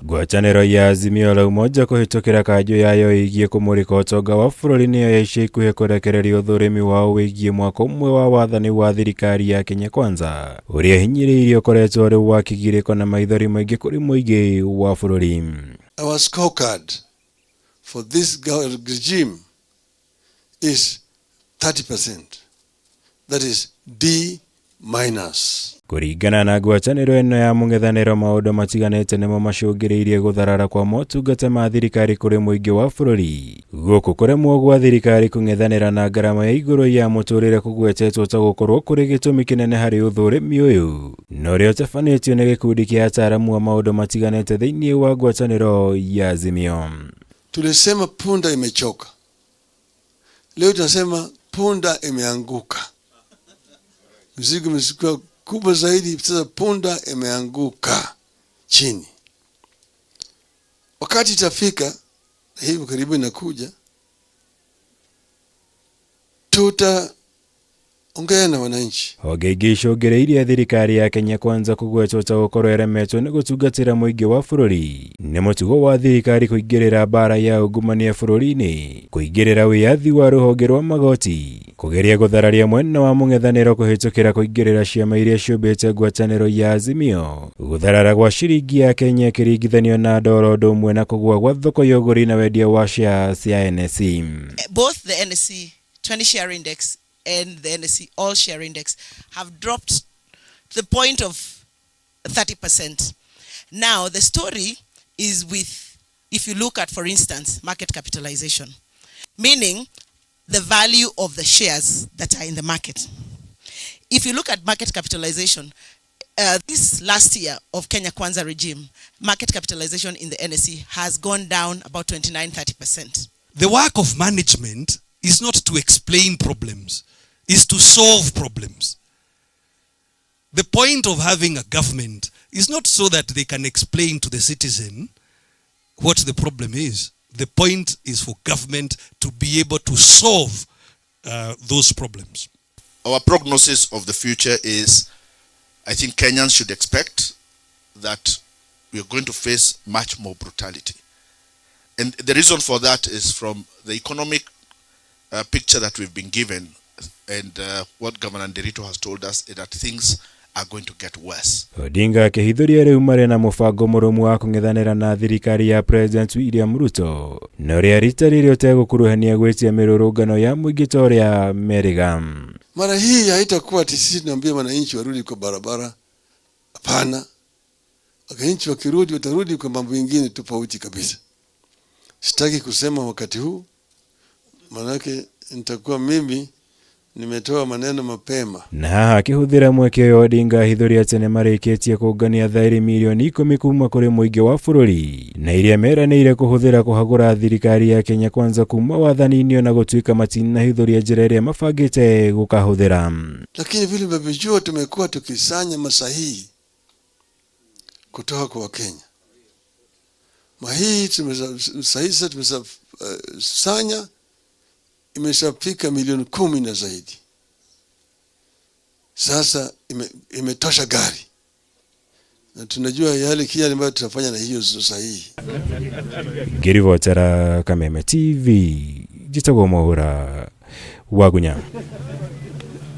Ngwatanĩro ya Azimio la umoja kuhitukira kanjũ yayo igie kumurika ũtonga wa bũrũri nĩyo yaisha ikuhĩ kũrekereria ũthũrimi wao wĩgiĩ mwaka ũmwe wa wathani wa thirikari ya Kenya Kwanza ũrĩa hinyĩrĩirie ũkoretwo ũrĩ wa kĩgirĩko na maithori maingĩ kũrĩ mũingĩ wa bũrũri. Our scorecard for this regime is 30%. That is D-. Kũringana na ngwatanĩro ĩno ya mũng'ethanĩro, maũndũ matiganĩte nĩmo macũngĩrĩirie gũtharara kwa motungata ma thirikari kũrĩ mũingĩ wa bũrũri. Gũkũ kũremwo gwa thirikari kũng'ethanĩra na ngarama ya igũrũ ya mũtũrĩre kũgwetetwo ta gũkorwo kũrĩ gĩtũmi kĩnene harĩ ũthũrĩmi ũyũ, na ũrĩa ũtabanĩtio nĩ gĩkundi kĩa ataaramu wa maũndũ matiganĩte thĩinĩ wa ngwatanĩro ya Azimio. Tulisema punda imechoka. Leo tunasema punda imeanguka. Mzigo umekuwa kubwa zaidi, sasa punda imeanguka chini. Wakati itafika, hivi karibu inakuja, tutaongea na wananchi. Ogegicũngĩrĩirie thirikari ya Kenya Kwanza kũgwetwo ta gũkorwo ĩremetwo nĩ gũtungatĩra mũingĩ wa bũrũri. Nĩ mũtugo wa thirikari kũingĩrĩra mbara ya ungumania bũrũri-inĩ, kũingĩrĩra wĩyathi wa rũhonge rwa magoti, kũgeria gũthararia mwena wa mũng'ethanĩro kũhĩtũkĩra kũingĩrĩra ciama iria ciũmbĩte ngwatanĩro ya Azimio, gũtharara gwa ciringi ya Kenya ĩkĩringithanio na ndoro ũndũ ũmwe na kũgũa gwa thoko ya ũgũri na wendia wa shares ya NSE. Both the NSE 20 share index and the NSE all share index have dropped to the point of 30%. Now the story is with, if you look at, for instance, market capitalization, meaning the value of the shares that are in the market. If you look at market capitalization, this last year of Kenya Kwanza regime, market capitalization in the NSE has gone down about 29-30%. The work of management is not to explain problems, is to solve problems. The point of having a government is not so that they can explain to the citizen what the problem is. The point is for government to be able to solve those problems. Our prognosis of the future is, I think Kenyans should expect that we are going to face much more brutality. And the reason for that is from the economic picture that we've been given, and what Governor Nderitu has told us is that things are going to get worse. ODINGA akĩhithũria rĩu marĩ na mũbango mũrũmu wa kũng'ethanĩra na thirikari ya President William Ruto, na ũrĩa rita rĩrĩ ũtegũkuruhania gwĩtia mĩrũrũngano ya mũingĩ ta ũrĩa meriga. Mara hii haitakuwa ati sisi tunaambia wananchi warudi kwa barabara. Hapana. Wananchi wakirudi watarudi kwa mambo mengine tofauti kabisa. Sitaki kusema wakati huu, manake nitakuwa mimi nimetoa maneno mapema. Na haha akĩhũthĩra mweke ũyũ ODINGA ahithũria atĩ nĩmarĩkĩtie kũngania thaĩri milioni 10 kuma kũrĩ mũingĩ wa bũrũri, na iria meranĩire kũhũthĩra kũhagũra thirikari ya Kenya Kwanza kuma wathani-inĩ na gũtuĩka matinahithũria njĩra ĩrĩa mabangĩte gũkahũthĩra. Lakini vile mnavyojua tumekuwa tukisanya masahihi kutoka kwa Wakenya. Sahihi tumesanya imeshafika milioni 10 na zaidi. Sasa imetosha gari. Na tunajua yale kile ambayo tutafanya na hiyo sahihi. Ngĩribotera Kameme TV, jitagwo Mwaura Wagunya.